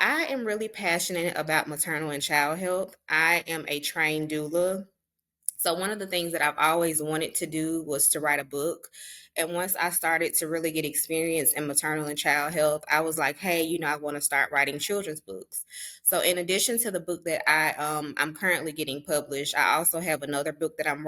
I am really passionate about maternal and child health. I am a trained doula. So one of the things that I've always wanted to do was to write a book. And once I started to really get experience in maternal and child health, I was like, hey, I want to start writing children's books. So in addition to the book that I'm currently getting published, I also have another book that I'm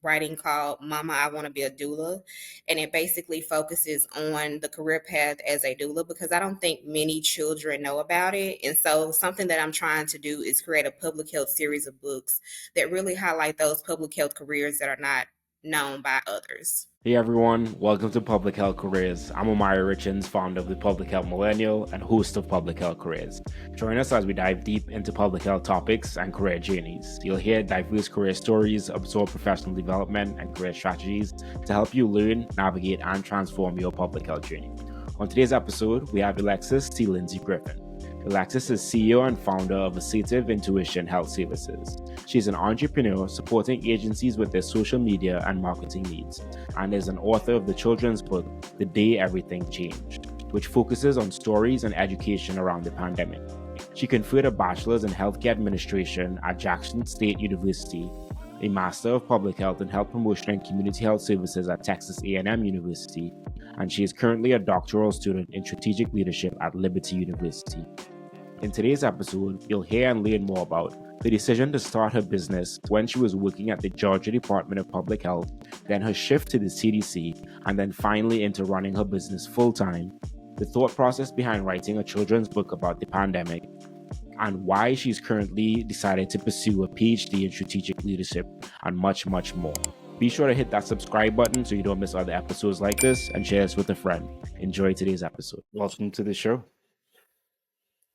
writing called Mama, I Want to Be a Doula. And it basically focuses on the career path as a doula because I don't think many children know about it. And so something that I'm trying to do is create a public health series of books that really highlight those public health careers that are not known by others. Hey everyone, welcome to Public Health Careers. I'm Omari Richens, founder of the Public Health Millennial and host of Public Health Careers. Join us as we dive deep into public health topics and career journeys. You'll hear diverse career stories, absorb professional development and career strategies to help you learn, navigate, and transform your public health journey. On today's episode, we have Ilexis T. Lindsey-Griffin. Ilexis is CEO and founder of Assertive Intuition Health Services. She's an entrepreneur supporting agencies with their social media and marketing needs, and is an author of the children's book, The Day Everything Changed, which focuses on stories and education around the pandemic. She conferred a Bachelor's in Healthcare Administration at Jackson State University, a Master of Public Health and Health Promotion and Community Health Services at Texas A&M University, and she is currently a doctoral student in strategic leadership at Liberty University. In today's episode, you'll hear and learn more about the decision to start her business when she was working at the Georgia Department of Public Health, then her shift to the CDC, and then finally into running her business full-time, the thought process behind writing a children's book about the pandemic, and why she's currently decided to pursue a PhD in strategic leadership, and much, much more. Be sure to hit that subscribe button so you don't miss other episodes like this, and share this with a friend. Enjoy today's episode. Welcome to the show.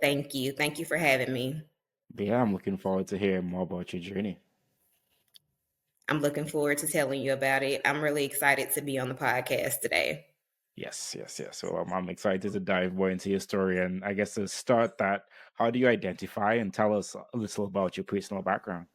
Thank you. Thank you for having me. But yeah, I'm looking forward to hearing more about your journey. I'm looking forward to telling you about it. I'm really excited to be on the podcast today. Yes. So I'm excited to dive more into your story. And I guess to start that, how do you identify and tell us a little about your personal background?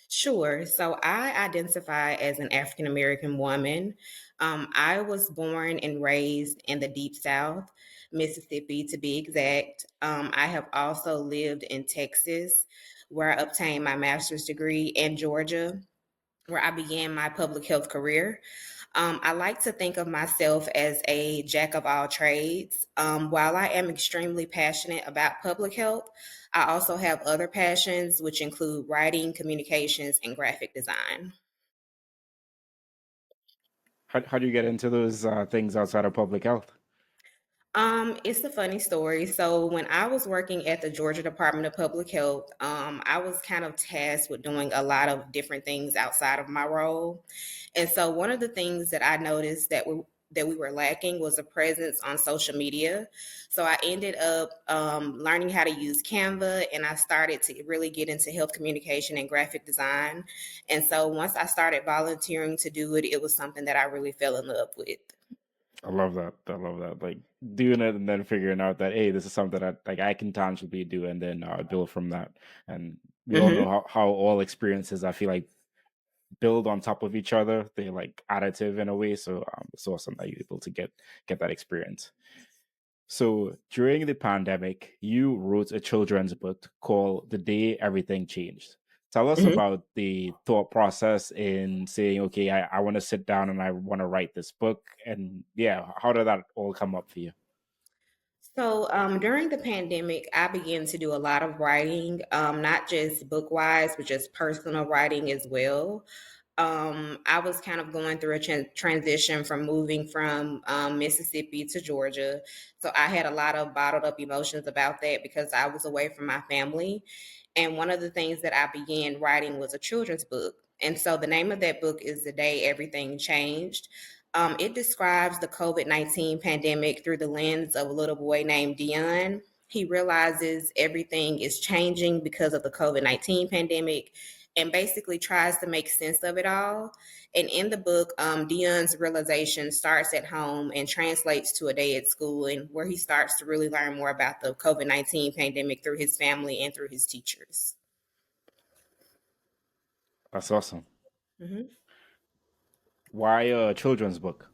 Sure. So I identify as an African American woman. I was born and raised in the Deep South, Mississippi to be exact. I have also lived in Texas, where I obtained my master's degree, and Georgia, where I began my public health career. I like to think of myself as a jack of all trades. While I am extremely passionate about public health, I also have other passions, which include writing, communications, and graphic design. How do you get into those things outside of public health? It's a funny story. So when I was working at the Georgia Department of Public Health, I was kind of tasked with doing a lot of different things outside of my role. And so one of the things that I noticed that we were lacking was a presence on social media. So I ended up learning how to use Canva, and I started to really get into health communication and graphic design. And so once I started volunteering to do it, it was something that I really fell in love with. I love that. Like doing it and then figuring out that hey, this is something that like I can tangibly do, and then build from that. And we all know Hmm. how all experiences I feel like build on top of each other. They're like additive in a way. So it's awesome that you're able to get that experience. So during the pandemic, you wrote a children's book called The Day Everything Changed. Tell us Hmm. about the thought process in saying, okay, I want to sit down and I want to write this book. And yeah, how did that all come up for you? So during the pandemic, I began to do a lot of writing, not just book wise, but just personal writing as well. I was kind of going through a transition from moving from Mississippi to Georgia. So I had a lot of bottled up emotions about that because I was away from my family. And one of the things that I began writing was a children's book. And so the name of that book is The Day Everything Changed. It describes the COVID-19 pandemic through the lens of a little boy named Dion. He realizes everything is changing because of the COVID-19 pandemic and basically tries to make sense of it all. And in the book, Dion's realization starts at home and translates to a day at school, and where he starts to really learn more about the COVID-19 pandemic through his family and through his teachers. That's awesome. Mhm. Why a children's book?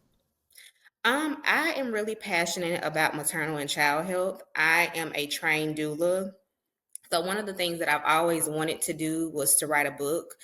I am really passionate about maternal and child health. I am a trained doula. So one of the things that I've always wanted to do was to write a book.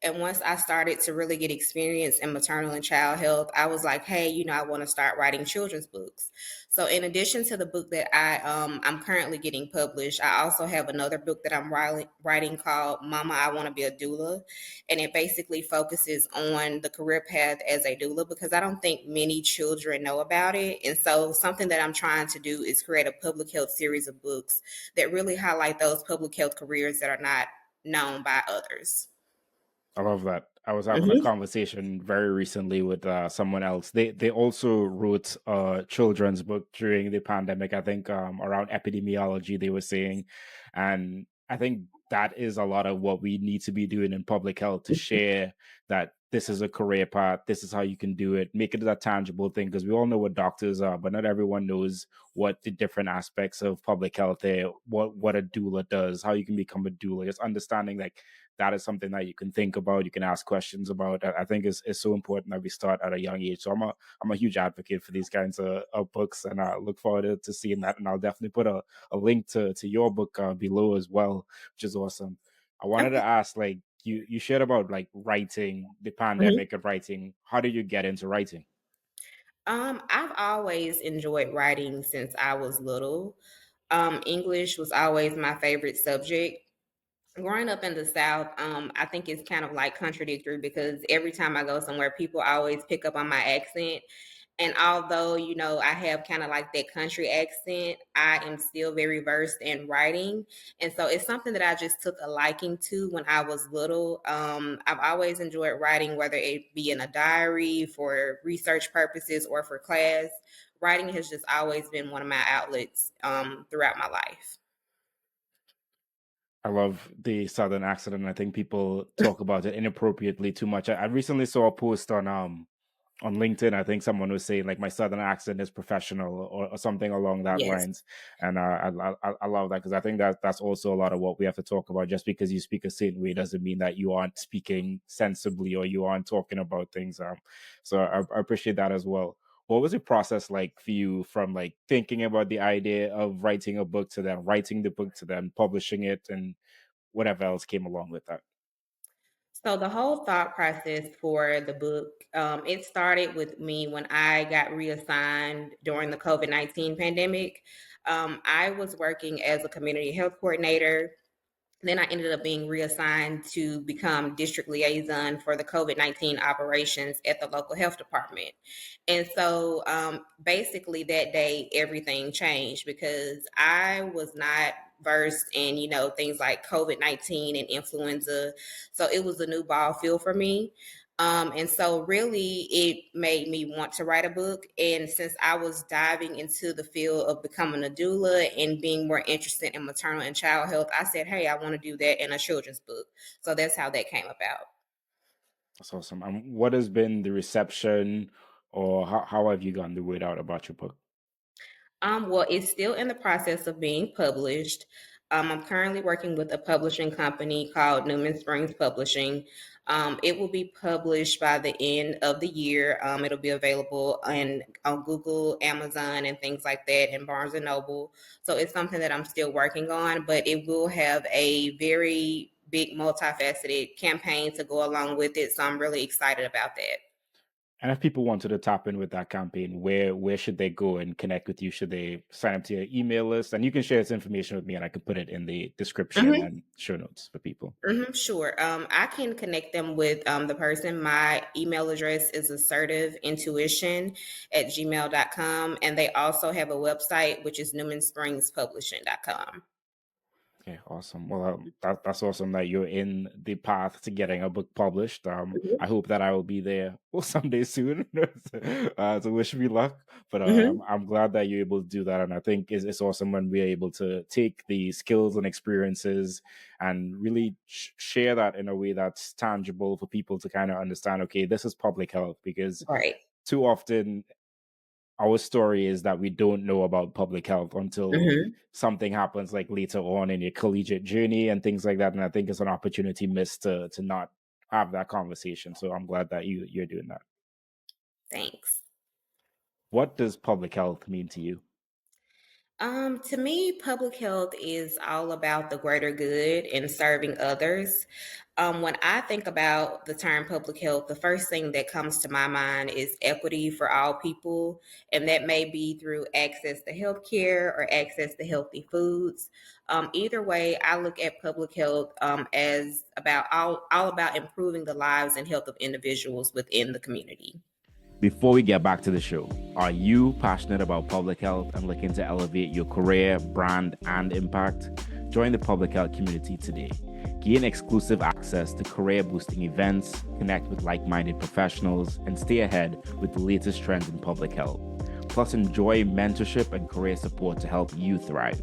And once I started to really get experience in maternal and child health, I was like, hey, I want to start writing children's books. So in addition to the book that I'm currently getting published, I also have another book that I'm writing called Mama, I Want to Be a Doula. And it basically focuses on the career path as a doula because I don't think many children know about it. And so something that I'm trying to do is create a public health series of books that really highlight those public health careers that are not known by others. I love that. I was having a Mhm. conversation very recently with someone else. They also wrote a children's book during the pandemic. I think around epidemiology they were saying, and I think that is a lot of what we need to be doing in public health to share that this is a career path. This is how you can do it. Make it a tangible thing because we all know what doctors are, but not everyone knows what the different aspects of public health are. What a doula does, how you can become a doula. Just understanding like that is something that you can think about, you can ask questions about. I think it's so important that we start at a young age. So I'm a huge advocate for these kinds of books, and I look forward to seeing that. And I'll definitely put a link to your book below as well, which is awesome. I wanted to Okay. ask, like you shared about like writing, the Mhm. pandemic and writing. How did you get into writing? I've always enjoyed writing since I was little. English was always my favorite subject. Growing up in the South, I think it's kind of like contradictory because every time I go somewhere, people always pick up on my accent. And although, I have kind of like that country accent, I am still very versed in writing. And so it's something that I just took a liking to when I was little. I've always enjoyed writing, whether it be in a diary for research purposes or for class. Writing has just always been one of my outlets throughout my life. I love the southern accent, and I think people talk about it inappropriately too much. I recently saw a post on LinkedIn. I think someone was saying like my southern accent is professional or something along that Yes, lines, and I love that because I think that that's also a lot of what we have to talk about. Just because you speak a certain way doesn't mean that you aren't speaking sensibly or you aren't talking about things. So I appreciate that as well. What was the process like for you from like thinking about the idea of writing a book to then writing the book to then publishing it and whatever else came along with that? so the whole thought process for the book, it started with me when I got reassigned during the COVID-19 pandemic. I was working as a community health coordinator. Then I ended up being reassigned to become district liaison for the COVID-19 operations at the local health department. And so basically that day, everything changed because I was not versed in, things like COVID-19 and influenza. So it was a new ball field for me. And so really it made me want to write a book. And since I was diving into the field of becoming a doula and being more interested in maternal and child health, I said, hey, I want to do that in a children's book. So that's how that came about. That's awesome. What has been the reception, or how have you gotten the word out about your book? Well, it's still in the process of being published. I'm currently working with a publishing company called Newman Springs Publishing. It will be published by the end of the year. It'll be available on Google, Amazon, and things like that, and Barnes and Noble. So it's something that I'm still working on, but it will have a very big, multifaceted campaign to go along with it. So I'm really excited about that. And if people wanted to tap in with that campaign, where should they go and connect with you? Should they sign up to your email list? And you can share this information with me, and I can put it in the description and show notes for people. Sure. I can connect them with the person. My email address is assertiveintuition@gmail.com. And they also have a website, which is newmanspringspublishing.com. Okay, awesome. Well, that's awesome that you're in the path to getting a book published. I hope that I will be there someday soon. So wish me luck. But Hmm. I'm glad that you're able to do that, and I think it's awesome when we're able to take the skills and experiences and really share that in a way that's tangible for people to kind of understand. Okay, this is public health because Right. too often our story is that we don't know about public health until Hmm. something happens like later on in your collegiate journey and things like that. And I think it's an opportunity missed to not have that conversation. So I'm glad that you're doing that. Thanks. What does public health mean to you? To me, public health is all about the greater good and serving others. When I think about the term public health, the first thing that comes to my mind is equity for all people, and that may be through access to healthcare or access to healthy foods. Either way, I look at public health as about all about improving the lives and health of individuals within the community. Before we get back to the show, are you passionate about public health and looking to elevate your career, brand, and impact? Join the public health community today. Gain exclusive access to career boosting events, connect with like minded professionals, and stay ahead with the latest trends in public health. Plus, enjoy mentorship and career support to help you thrive.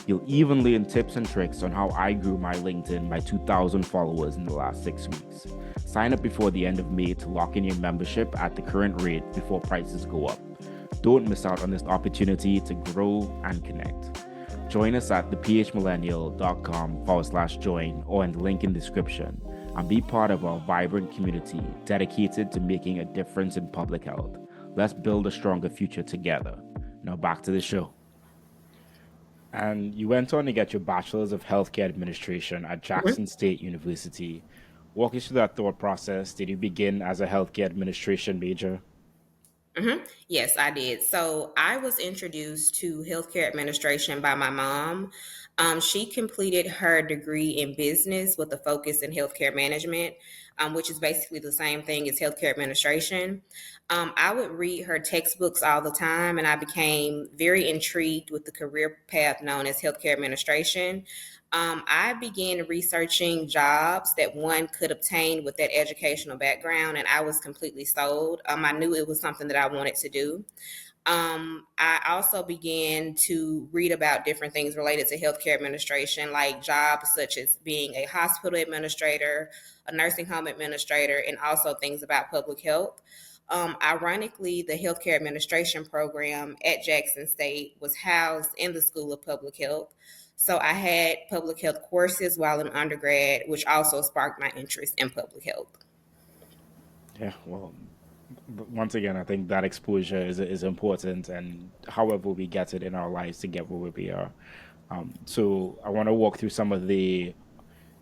You'll even learn tips and tricks on how I grew my LinkedIn by 2,000 followers in the last 6 weeks. Sign up before the end of May to lock in your membership at the current rate before prices go up. Don't miss out on this opportunity to grow and connect. Join us at thephmillennial.com/join or in the link in the description and be part of our vibrant community dedicated to making a difference in public health. Let's build a stronger future together. Now back to the show. And you went on to get your Bachelors of Healthcare Administration at Jackson State University. Walk us through that thought process. Did you begin as a healthcare administration major? Yes, I did. So I was introduced to healthcare administration by my mom. She completed her degree in business with a focus in healthcare management, which is basically the same thing as healthcare administration. I would read her textbooks all the time, and I became very intrigued with the career path known as healthcare administration. I began researching jobs that one could obtain with that educational background, and I was completely sold. I knew it was something that I wanted to do. I also began to read about different things related to healthcare administration, like jobs such as being a hospital administrator, a nursing home administrator, and also things about public health. Ironically, the healthcare administration program at Jackson State was housed in the School of Public Health. So I had public health courses while in undergrad, which also sparked my interest in public health. Yeah, well, once again, I think that exposure is important, and however we get it in our lives to get where we are. So I want to walk through some of the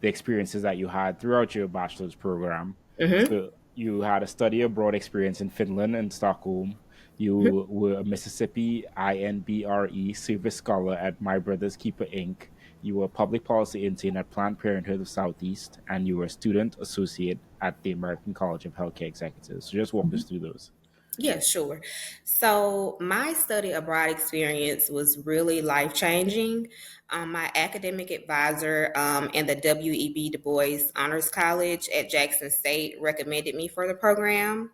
experiences that you had throughout your bachelor's program. Hmm. So you had a study abroad experience in Finland and Stockholm. You were a Mississippi INBRE Service Scholar at My Brother's Keeper Inc. You were a public policy intern at Planned Parenthood of Southeast, and you were a student associate at the American College of Healthcare Executives. So just walk us through those. Yeah, sure. So my study abroad experience was really life changing. My academic advisor and the W.E.B. Du Bois Honors College at Jackson State recommended me for the program.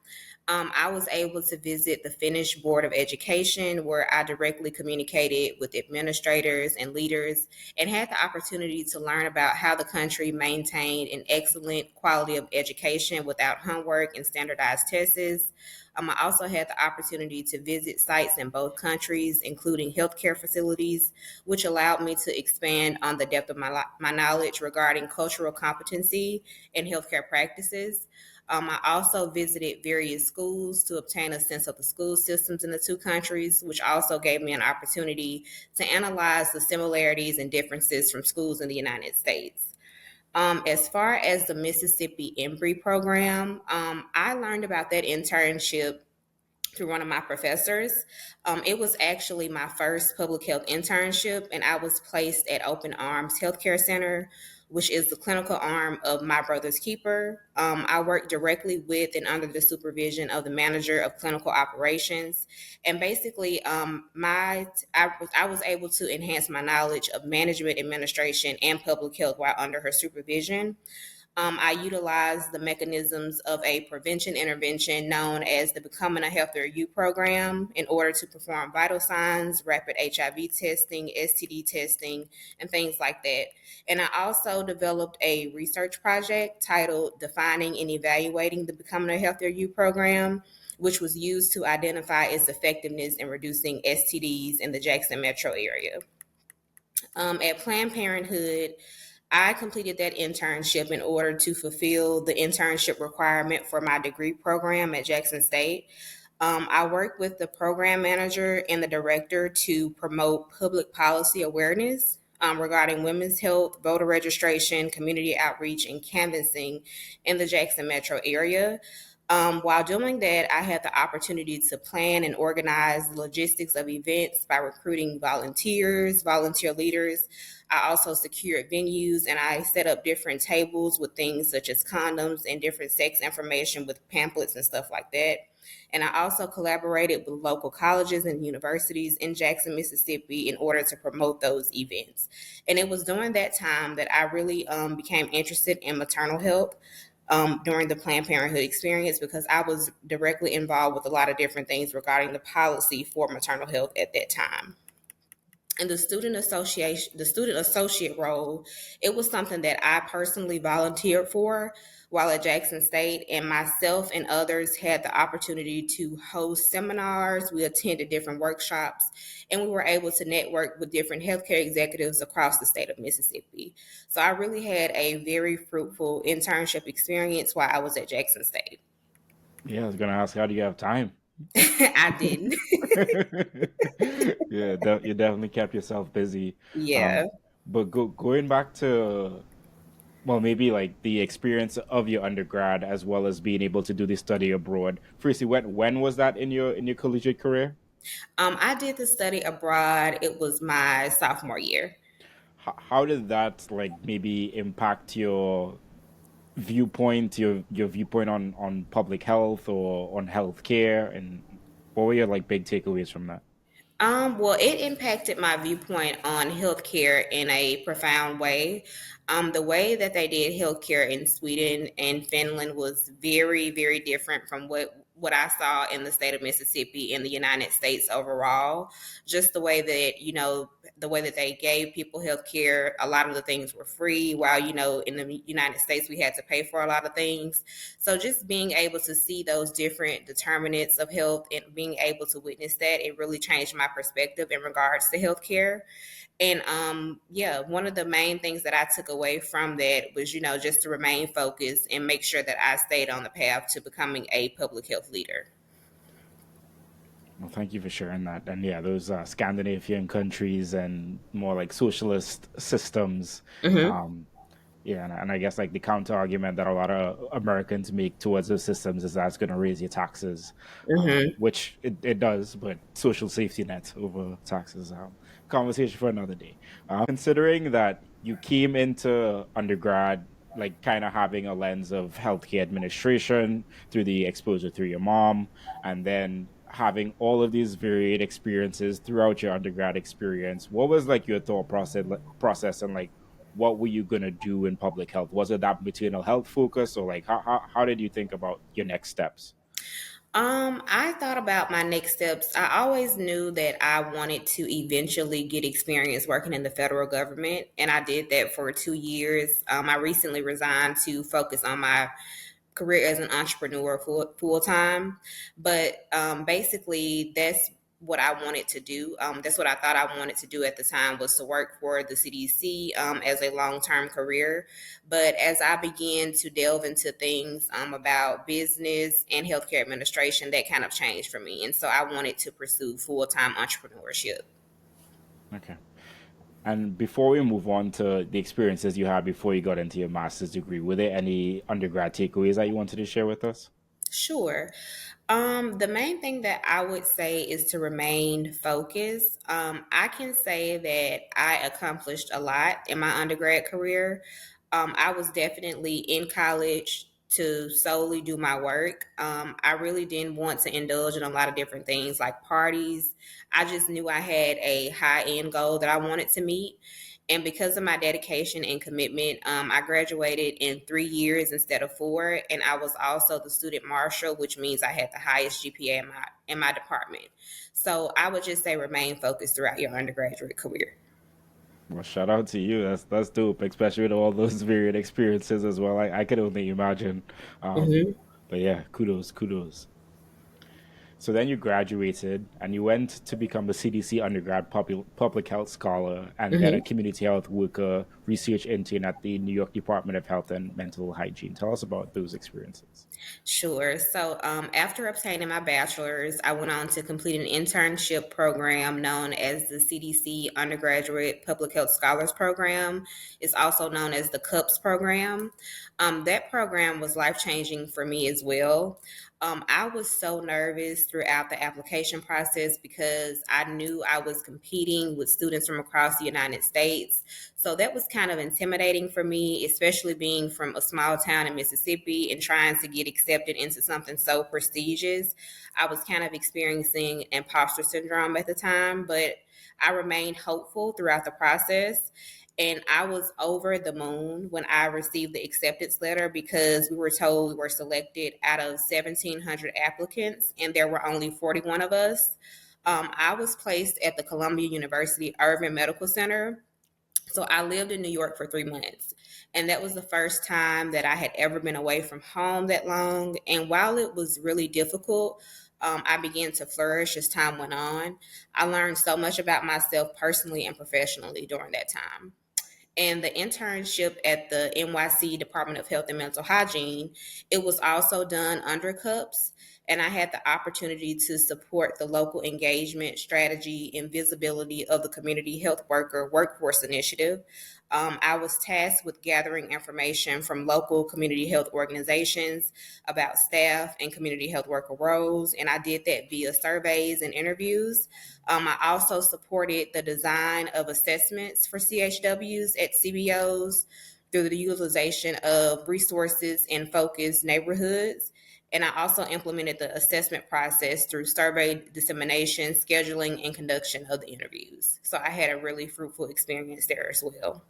I was able to visit the Finnish Board of Education, where I directly communicated with administrators and leaders and had the opportunity to learn about how the country maintained an excellent quality of education without homework and standardized tests. I also had the opportunity to visit sites in both countries, including healthcare facilities, which allowed me to expand on the depth of my knowledge regarding cultural competency and healthcare practices. I also visited various schools to obtain a sense of the school systems in the two countries, which also gave me an opportunity to analyze the similarities and differences from schools in the United States. As far as the Mississippi Embry program, I learned about that internship through one of my professors. It was actually my first public health internship, and I was placed at Open Arms Healthcare Center, which is the clinical arm of My Brother's Keeper. I worked directly with and under the supervision of the manager of clinical operations, and basically, I was able to enhance my knowledge of management, administration, and public health while under her supervision. I utilize the mechanisms of a prevention intervention known as the Becoming a Healthier You program in order to perform vital signs, rapid HIV testing, STD testing, and things like that. And I also developed a research project titled Defining and Evaluating the Becoming a Healthier You program, which was used to identify its effectiveness in reducing STDs in the Jackson metro area. At Planned Parenthood, I completed that internship in order to fulfill the internship requirement for my degree program at Jackson State. I work with the program manager and the director to promote public policy awareness regarding women's health, voter registration, community outreach, and canvassing in the Jackson metro area. While doing that, I had the opportunity to plan and organize the logistics of events by recruiting volunteers, volunteer leaders. I also secured venues and I set up different tables with things such as condoms and different sex information with pamphlets and stuff like that. And I also collaborated with local colleges and universities in Jackson, Mississippi, in order to promote those events. And it was during that time that I really became interested in maternal health during the Planned Parenthood experience because I was directly involved with a lot of different things regarding the policy for maternal health at that time. And the student associate role, it was something that I personally volunteered for while at Jackson State, and myself and others had the opportunity to host seminars. We attended different workshops, and we were able to network with different healthcare executives across the state of Mississippi. So I really had a very fruitful internship experience while I was at Jackson State. Yeah, I was gonna ask, how do you have time? I didn't. Yeah, you definitely kept yourself busy. Yeah. Um, but going back to, well, maybe like the experience of your undergrad as well as being able to do the study abroad. Firstly, when was that in your collegiate career? I did the study abroad. It was my sophomore year. How did that like maybe impact your viewpoint on public health or on healthcare, and what were your like big takeaways from that? Well, it impacted my viewpoint on healthcare in a profound way. The way that they did healthcare in Sweden and Finland was very, very different from what I saw in the state of Mississippi in the United States overall. Just the way that, the way that they gave people healthcare, a lot of the things were free, while, in the United States, we had to pay for a lot of things. So just being able to see those different determinants of health and being able to witness that, it really changed my perspective in regards to healthcare. And yeah, one of the main things that I took away from that was, just to remain focused and make sure that I stayed on the path to becoming a public health leader. Well, thank you for sharing that. And yeah, those Scandinavian countries and more like socialist systems. Hmm. Um, yeah, and I guess like the counter argument that a lot of Americans make towards those systems is that's going to raise your taxes, Hmm. which it does, but social safety net over taxes. Conversation for another day. Considering that you came into undergrad like kind of having a lens of healthcare administration through the exposure through your mom, and then having all of these varied experiences throughout your undergrad experience, what was like your thought process and like what were you gonna do in public health? Was it that maternal health focus, or like how did you think about your next steps? I thought about my next steps. I always knew that I wanted to eventually get experience working in the federal government, and I did that for 2 years. I recently resigned to focus on my career as an entrepreneur full time. But basically, that's what I wanted to do. That's what I thought I wanted to do at the time, was to work for the CDC as a long term career. But as I began to delve into things about business and healthcare administration, that kind of changed for me. And so I wanted to pursue full time entrepreneurship. Okay. And before we move on to the experiences you had before you got into your master's degree, were there any undergrad takeaways that you wanted to share with us? Sure. The main thing that I would say is to remain focused. I can say that I accomplished a lot in my undergrad career. I was definitely in college to solely do my work. I really didn't want to indulge in a lot of different things like parties. I just knew I had a high end goal that I wanted to meet. And because of my dedication and commitment, I graduated in 3 years instead of four. And I was also the student marshal, which means I had the highest GPA in my department. So I would just say remain focused throughout your undergraduate career. Well, shout out to you. That's dope, especially with all those varied experiences as well. I could only imagine. Um, Hmm. but yeah, kudos. So then you graduated and you went to become a CDC undergrad public health scholar and then a Mhm. community health worker research intern at the New York Department of Health and Mental Hygiene. Tell us about those experiences. Sure. So, after obtaining my bachelor's, I went on to complete an internship program known as the CDC Undergraduate Public Health Scholars Program. It's also known as the CUPS program. That program was life changing for me as well. I was so nervous throughout the application process because I knew I was competing with students from across the United States. So that was kind of intimidating for me, especially being from a small town in Mississippi and trying to get accepted into something so prestigious. I was kind of experiencing imposter syndrome at the time, but I remained hopeful throughout the process. And I was over the moon when I received the acceptance letter because we were told we were selected out of 1,700 applicants, and there were only 41 of us. I was placed at the Columbia University Irving Medical Center. So I lived in New York for 3 months. And that was the first time that I had ever been away from home that long. And while it was really difficult, I began to flourish as time went on. I learned so much about myself personally and professionally during that time. And the internship at the NYC Department of Health and Mental Hygiene, it was also done under CUPS. And I had the opportunity to support the local engagement strategy and visibility of the Community Health Worker Workforce Initiative. I was tasked with gathering information from local community health organizations about staff and community health worker roles, and I did that via surveys and interviews. I also supported the design of assessments for CHWs at CBOs through the utilization of resources in focused neighborhoods. And I also implemented the assessment process through survey dissemination, scheduling, and conduction of the interviews. So I had a really fruitful experience there as well.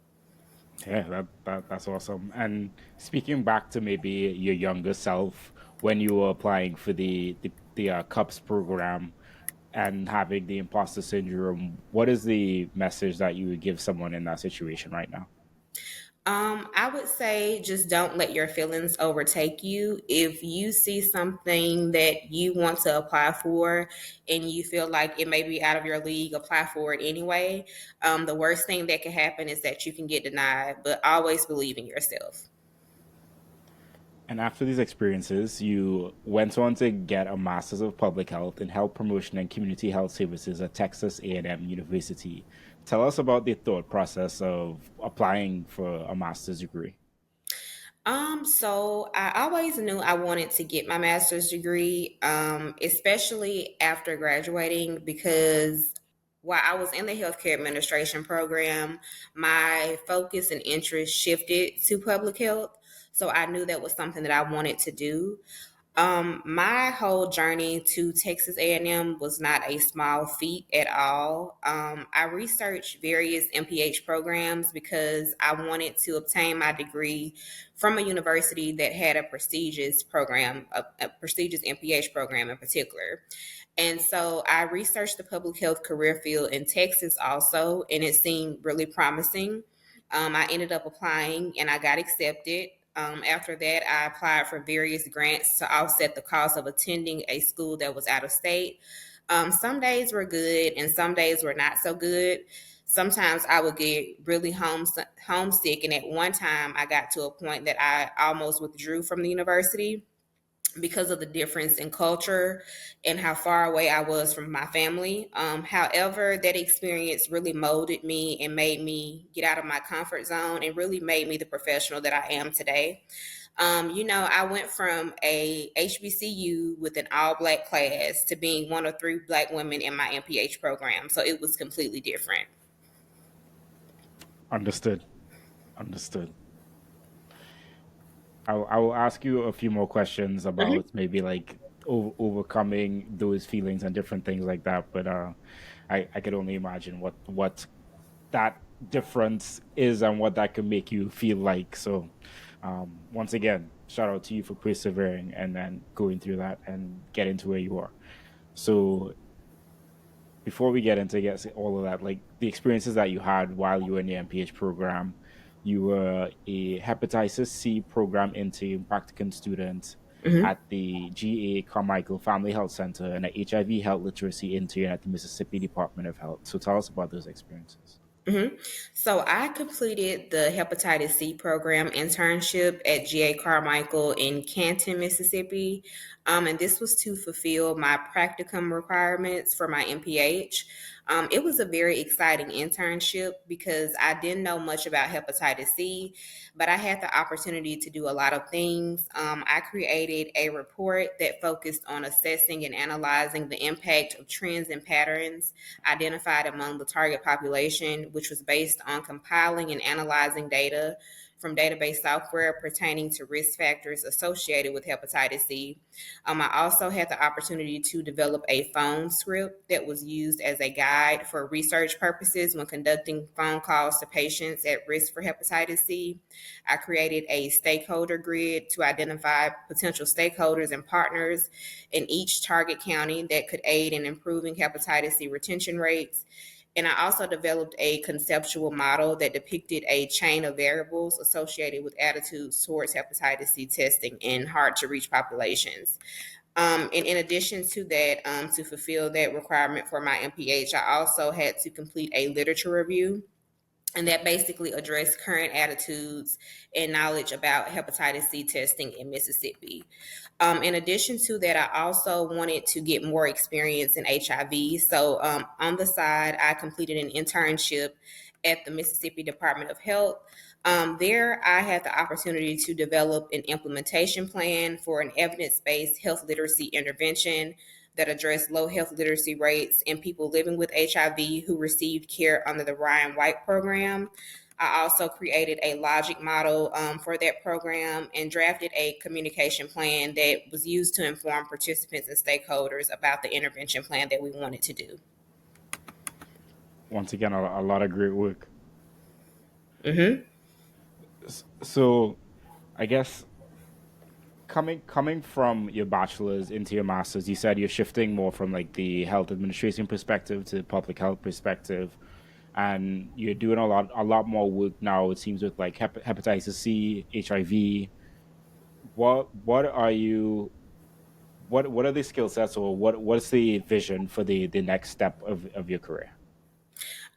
Yeah, that's awesome. And speaking back to maybe your younger self when you were applying for the CUPS program and having the imposter syndrome, what is the message that you would give someone in that situation right now? I would say just don't let your feelings overtake you. If you see something that you want to apply for and you feel like it may be out of your league, apply for it anyway. The worst thing that can happen is that you can get denied, but always believe in yourself. And after these experiences, you went on to get a Master's of Public Health in Health Promotion and Community Health Services at Texas A&M University. Tell us about the thought process of applying for a master's degree. So I always knew I wanted to get my master's degree, especially after graduating, because while I was in the healthcare administration program, my focus and interest shifted to public health. So I knew that was something that I wanted to do. My whole journey to Texas A&M was not a small feat at all. I researched various MPH programs because I wanted to obtain my degree from a university that had a prestigious program, a prestigious MPH program in particular. And so I researched the public health career field in Texas also, and it seemed really promising. I ended up applying and I got accepted. After that, I applied for various grants to offset the cost of attending a school that was out of state. Some days were good and some days were not so good. Sometimes I would get really homesick, and at one time I got to a point that I almost withdrew from the university because of the difference in culture and how far away I was from my family. However, that experience really molded me and made me get out of my comfort zone and really made me the professional that I am today. I went from a HBCU with an all black class to being one of three black women in my MPH program. So it was completely different. Understood. Understood. I will ask you a few more questions Mhm. about maybe like overcoming those feelings and different things like that. But I could only imagine what that difference is and what that can make you feel like. So, once again, shout out to you for persevering and then going through that and getting to where you are. So, before we get into all of that, like the experiences that you had while you were in the MPH program, you were a hepatitis C program intern, practicum student. Hmm. at the GA Carmichael Family Health Center and an HIV health literacy intern at the Mississippi Department of Health. So tell us about those experiences. Hmm. So I completed the hepatitis C program internship at GA Carmichael in Canton, Mississippi. And this was to fulfill my practicum requirements for my MPH. It was a very exciting internship because I didn't know much about hepatitis C, but I had the opportunity to do a lot of things. I created a report that focused on assessing and analyzing the impact of trends and patterns identified among the target population, which was based on compiling and analyzing data from database software pertaining to risk factors associated with hepatitis C. I also had the opportunity to develop a phone script that was used as a guide for research purposes when conducting phone calls to patients at risk for hepatitis C. I created a stakeholder grid to identify potential stakeholders and partners in each target county that could aid in improving hepatitis C retention rates. And I also developed a conceptual model that depicted a chain of variables associated with attitudes towards hepatitis C testing in hard to reach populations. And in addition to that, to fulfill that requirement for my MPH, I also had to complete a literature review, and that basically addressed current attitudes and knowledge about hepatitis C testing in Mississippi. In addition to that, I also wanted to get more experience in HIV. So on the side, I completed an internship at the Mississippi Department of Health. There, I had the opportunity to develop an implementation plan for an evidence based health literacy intervention that addressed low health literacy rates in people living with HIV who received care under the Ryan White program. I also created a logic model for that program and drafted a communication plan that was used to inform participants and stakeholders about the intervention plan that we wanted to do. Once again, a lot of great work. Hmm. So I guess coming from your bachelor's into your master's, you said you're shifting more from like the health administration perspective to public health perspective, and you're doing a lot more work now. It seems with like hepatitis C, HIV. What are you? What are the skill sets, or what's the vision for the next step of your career?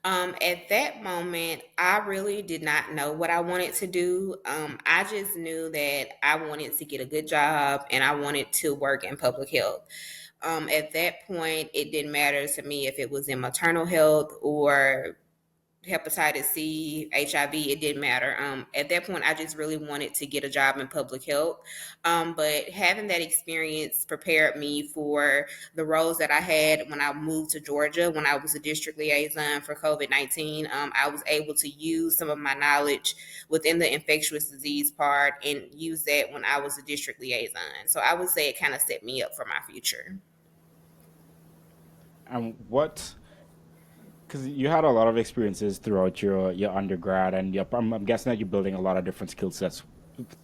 At that moment, I really did not know what I wanted to do. I just knew that I wanted to get a good job and I wanted to work in public health. At that point, it didn't matter to me if it was in maternal health or hepatitis C, HIV, it didn't matter. At that point, I just really wanted to get a job in public health. But having that experience prepared me for the roles that I had when I moved to Georgia, when I was a district liaison for COVID-19. I was able to use some of my knowledge within the infectious disease part and use that when I was a district liaison. So I would say it kind of set me up for my future. And what because you had a lot of experiences throughout your undergrad, and I'm guessing that you're building a lot of different skill sets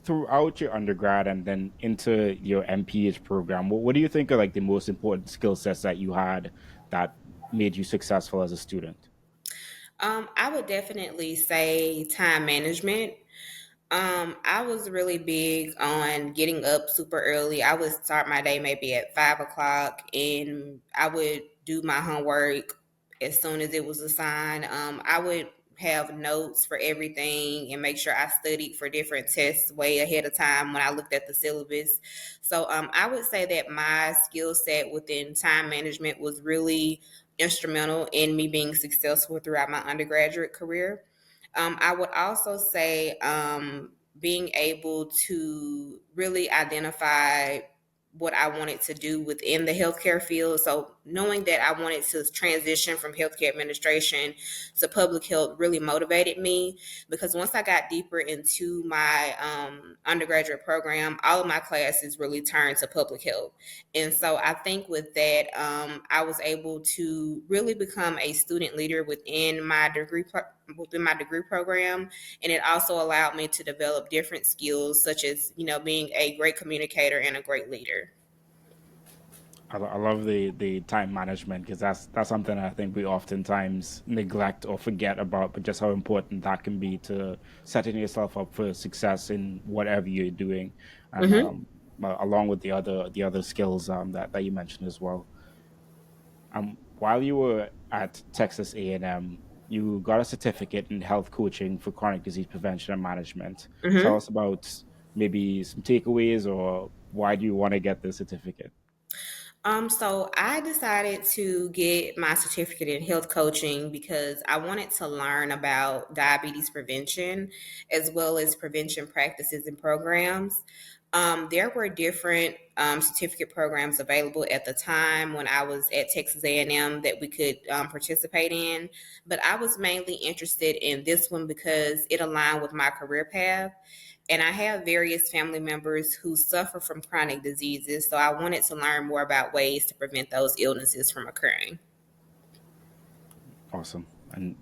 throughout your undergrad and then into your MPH program. What do you think are like the most important skill sets that you had that made you successful as a student? I would definitely say time management. I was really big on getting up super early. I would start my day maybe at 5 o'clock, and I would do my homework as soon as it was assigned. I would have notes for everything and make sure I studied for different tests way ahead of time when I looked at the syllabus. So I would say that my skill set within time management was really instrumental in me being successful throughout my undergraduate career. I would also say being able to really identify what I wanted to do within the healthcare field. So knowing that I wanted to transition from healthcare administration to public health really motivated me, because once I got deeper into my undergraduate program, all of my classes really turned to public health. And so I think with that, I was able to really become a student leader within my degree program, and it also allowed me to develop different skills such as being a great communicator and a great leader. I love the time management because that's something I think we oftentimes neglect or forget about, but just how important that can be to setting yourself up for success in whatever you're doing. And Mm-hmm. along with the other skills that you mentioned as well. While you were at Texas A&M, you got a certificate in health coaching for chronic disease prevention and management. Tell Mhm. us about maybe some takeaways, or why do you want to get this certificate? So I decided to get my certificate in health coaching because I wanted to learn about diabetes prevention as well as prevention practices and programs. There were different certificate programs available at the time when I was at Texas A&M that we could participate in, but I was mainly interested in this one because it aligned with my career path. And I have various family members who suffer from chronic diseases, so I wanted to learn more about ways to prevent those illnesses from occurring. Awesome. And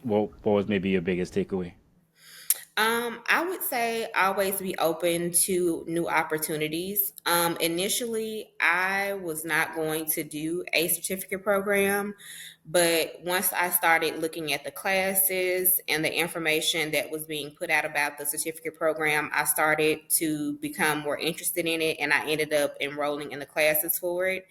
what was maybe your biggest takeaway? I would say always be open to new opportunities. Initially, I was not going to do a certificate program, but once I started looking at the classes and the information that was being put out about the certificate program, I started to become more interested in it, and I ended up enrolling in the classes for it.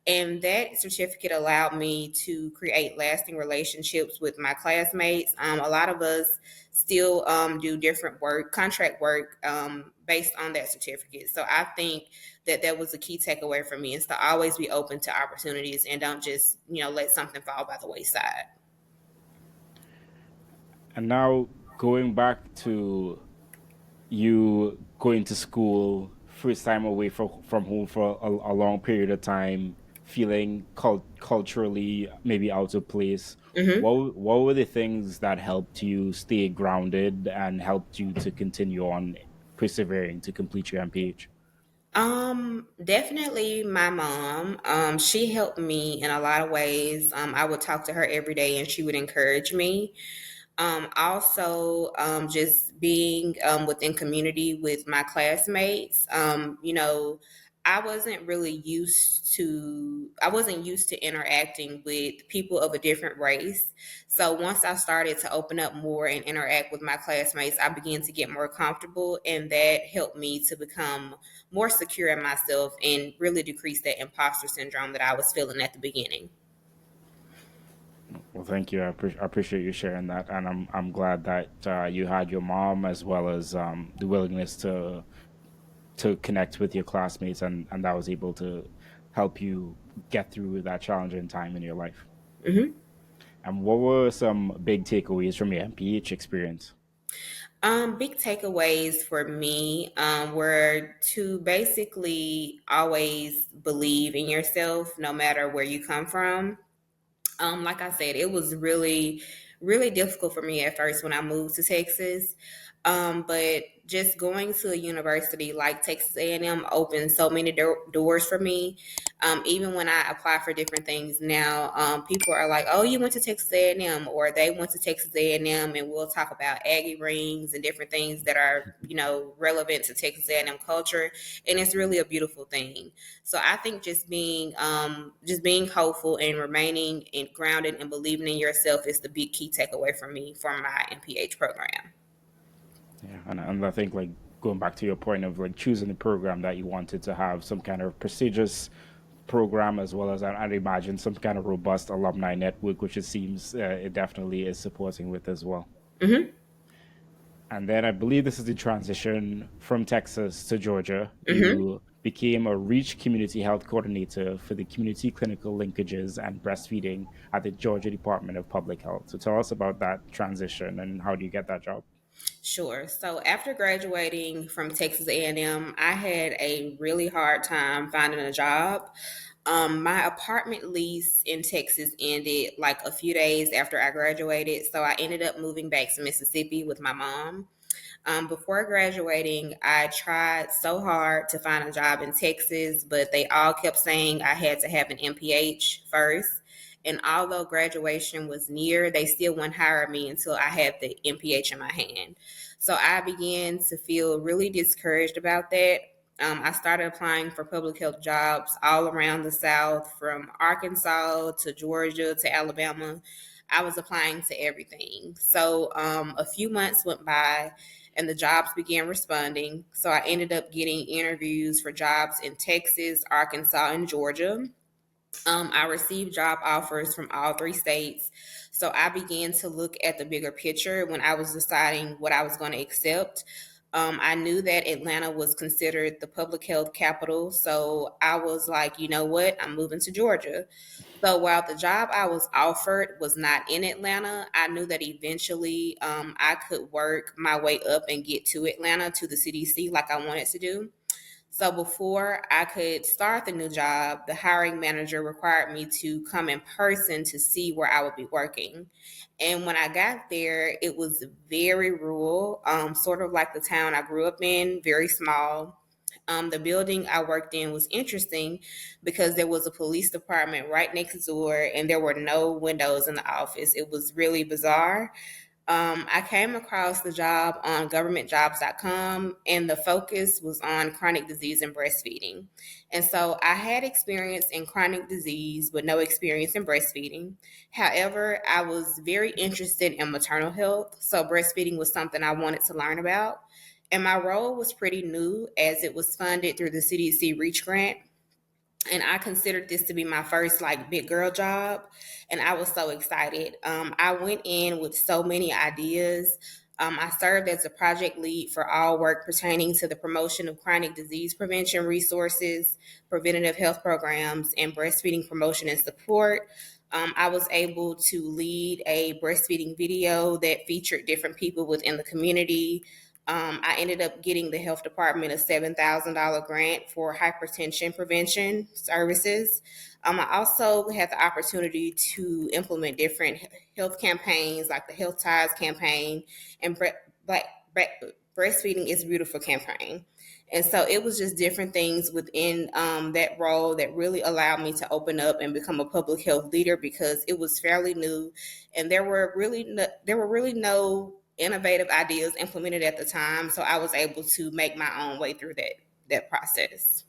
And that certificate allowed me to create lasting relationships with my classmates. A lot of us still do different work, contract work, based on that certificate. So I think that that was a key takeaway for me, is to always be open to opportunities and don't just, let something fall by the wayside. And now going back to you going to school, first time away from home for a long period of time, feeling culturally maybe out of place. hmm What were the things that helped you stay grounded and helped you to continue on persevering to complete your MPH? Definitely my mom. She helped me in a lot of ways. I would talk to her every day and she would encourage me. Also, just being within community with my classmates. I wasn't used to interacting with people of a different race. So once I started to open up more and interact with my classmates, I began to get more comfortable, and that helped me to become more secure in myself and really decrease that imposter syndrome that I was feeling at the beginning. Well, thank you. I appreciate you sharing that, and I'm glad that you had your mom as well as the willingness to connect with your classmates, and that was able to help you get through that challenging time in your life. hmm And what were some big takeaways from your MPH experience? Big takeaways for me were to basically always believe in yourself no matter where you come from. Like I said, it was really, really difficult for me at first when I moved to Texas. But just going to a university like Texas A&M opened so many doors for me. Even when I apply for different things now, people are like, "Oh, you went to Texas A&M," or they went to Texas A&M, and we'll talk about Aggie rings and different things that are, relevant to Texas A&M culture, and it's really a beautiful thing. So I think just being hopeful and remaining grounded and believing in yourself is the big key takeaway for me from my MPH program. Yeah, and I think like going back to your point of like choosing a program that you wanted to have some kind of prestigious program as well as I'd imagine some kind of robust alumni network, which it seems it definitely is supporting with as well. hmm And then I believe this is the transition from Texas to Georgia. hmm You became a Reach Community Health Coordinator for the Community Clinical Linkages and Breastfeeding at the Georgia Department of Public Health. So tell us about that transition and how do you get that job? Sure. So after graduating from Texas A&M, I had a really hard time finding a job. My apartment lease in Texas ended like a few days after I graduated, so I ended up moving back to Mississippi with my mom. Before graduating, I tried so hard to find a job in Texas, but they all kept saying I had to have an MPH first. And although graduation was near, they still wouldn't hire me until I had the MPH in my hand. So I began to feel really discouraged about that. I started applying for public health jobs all around the South, from Arkansas to Georgia to Alabama. I was applying to everything. So a few months went by, and the jobs began responding. So I ended up getting interviews for jobs in Texas, Arkansas, and Georgia. I received job offers from all three states. So I began to look at the bigger picture when I was deciding what I was going to accept. I knew that Atlanta was considered the public health capital. So I was like, you know what? I'm moving to Georgia. So while the job I was offered was not in Atlanta, I knew that eventually I could work my way up and get to Atlanta to the CDC like I wanted to do. So before I could start the new job, the hiring manager required me to come in person to see where I would be working. And when I got there, it was very rural, sort of like the town I grew up in, very small. The building I worked in was interesting because there was a police department right next door and there were no windows in the office. It was really bizarre. I came across the job on governmentjobs.com, and the focus was on chronic disease and breastfeeding. And so I had experience in chronic disease, but no experience in breastfeeding. However, I was very interested in maternal health, so breastfeeding was something I wanted to learn about. And my role was pretty new as it was funded through the CDC Reach Grant, and I considered this to be my first like big girl job, and I was so excited. I went in with so many ideas. I served as a project lead for all work pertaining to the promotion of chronic disease prevention resources, preventative health programs, and breastfeeding promotion and support. I was able to lead a breastfeeding video that featured different people within the community. I ended up getting the health department a $7,000 grant for hypertension prevention services. I also had the opportunity to implement different health campaigns like the Health Ties campaign and Breastfeeding is Beautiful campaign. And so it was just different things within that role that really allowed me to open up and become a public health leader because it was fairly new, and there were really no innovative ideas implemented at the time. So I was able to make my own way through that process.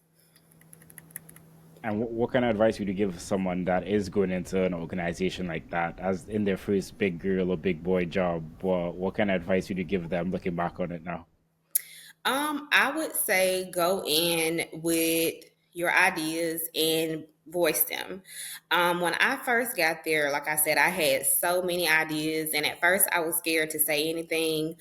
And what kind of advice would you give someone that is going into an organization like that as in their first big girl or big boy job? What kind of advice would you give them looking back on it now? I would say go in with your ideas and voice them. When I first got there, like I said, I had so many ideas, and at first I was scared to say anything.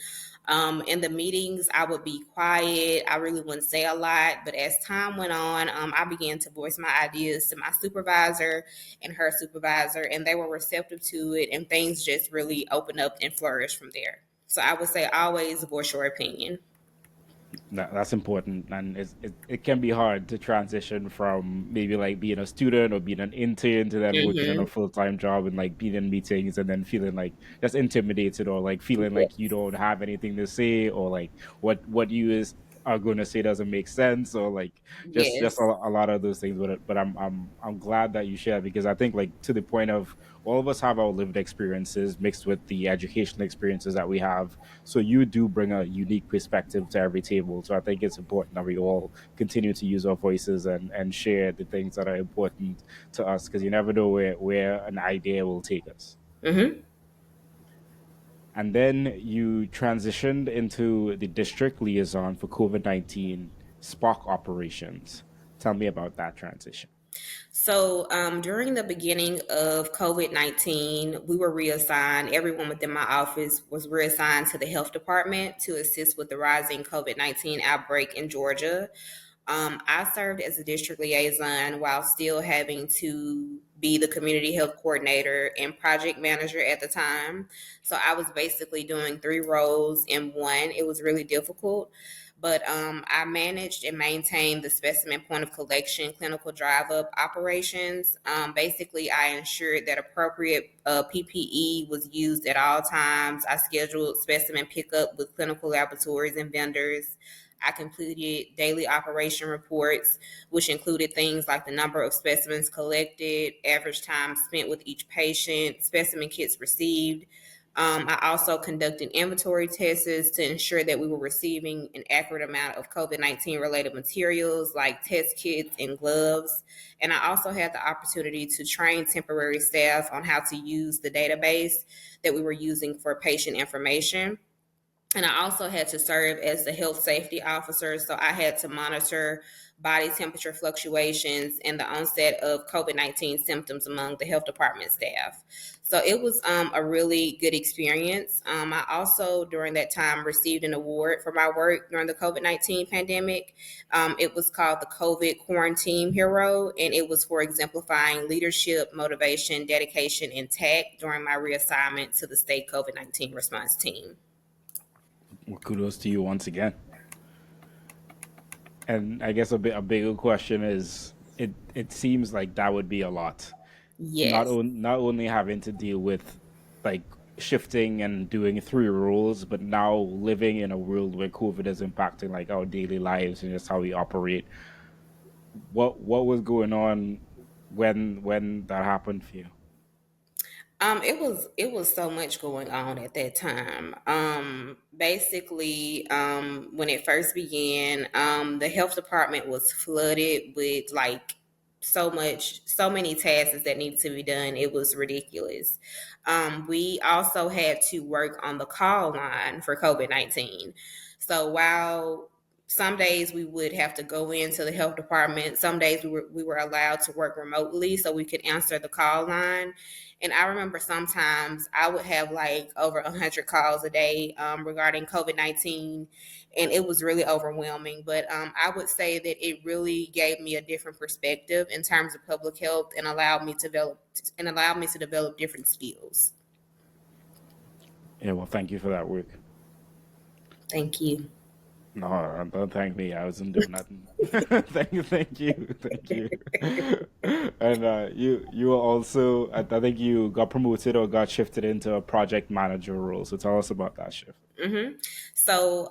In the meetings, I would be quiet. I really wouldn't say a lot. But as time went on, I began to voice my ideas to my supervisor and her supervisor, and they were receptive to it, and things just really opened up and flourished from there. So I would say always voice your opinion. That's important, and it can be hard to transition from maybe like being a student or being an intern to then working in a Hmm. full time job and like being in meetings and then feeling like just intimidated or like feeling like you Yes. don't have anything to say or like what you is are going to say doesn't make sense or like just Yes. a lot of those things. But I'm glad that you share because I think like to the point of all of us have our lived experiences mixed with the educational experiences that we have, so you do bring a unique perspective to every table. So I think it's important that we all continue to use our voices and share the things that are important to us because you never know where an idea will take us. Hmm. And then you transitioned into the district liaison for COVID-19 Spark operations. Tell me about that transition. So during the beginning of COVID-19, we were reassigned, everyone within my office was reassigned to the health department to assist with the rising COVID-19 outbreak in Georgia. I served as a district liaison while still having to be the community health coordinator and project manager at the time. So I was basically doing three roles in one. It was really difficult, but I managed and maintained the specimen point of collection, clinical drive up operations. Basically, I ensured that appropriate PPE was used at all times. I scheduled specimen pickup with clinical laboratories and vendors. I completed daily operation reports, which included things like the number of specimens collected, average time spent with each patient, specimen kits received. I also conducted inventory tests to ensure that we were receiving an accurate amount of COVID-19 related materials like test kits and gloves. And I also had the opportunity to train temporary staff on how to use the database that we were using for patient information. And I also had to serve as the health safety officer. So I had to monitor body temperature fluctuations and the onset of COVID-19 symptoms among the health department staff. So it was a really good experience. I also, during that time, received an award for my work during the COVID-19 pandemic. It was called the COVID Quarantine Hero, and it was for exemplifying leadership, motivation, dedication, and tact during my reassignment to the state COVID-19 response team. Well, kudos to you once again. And I guess a bigger question is, it seems like that would be a lot. Yes. Not only having to deal with like shifting and doing three roles, but now living in a world where COVID is impacting like our daily lives and just how we operate. What was going on when that happened for you? It was so much going on at that time. Basically, when it first began, the health department was flooded with like so many tasks that needed to be done. It was ridiculous. We also had to work on the call line for COVID-19. So while some days we would have to go into the health department, some days we were allowed to work remotely so we could answer the call line. And I remember sometimes I would have like over 100 calls a day regarding COVID-19, and it was really overwhelming. But I would say that it really gave me a different perspective in terms of public health and allowed me to develop different skills. Yeah, well, thank you for that work. Thank you. No, don't thank me. I wasn't doing nothing. Thank you, thank you. And you were also, I think you got promoted or got shifted into a project manager role. So tell us about that shift. So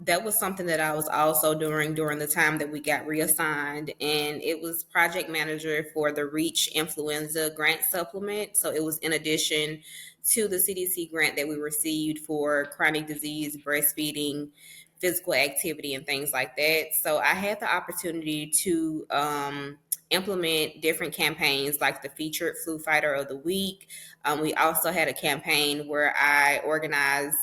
that was something that I was also doing during the time that we got reassigned, and it was project manager for the Reach Influenza Grant Supplement. So it was in addition to the CDC grant that we received for chronic disease, breastfeeding, physical activity, and things like that. So I had the opportunity to implement different campaigns like the featured flu fighter of the week. We also had a campaign where I organized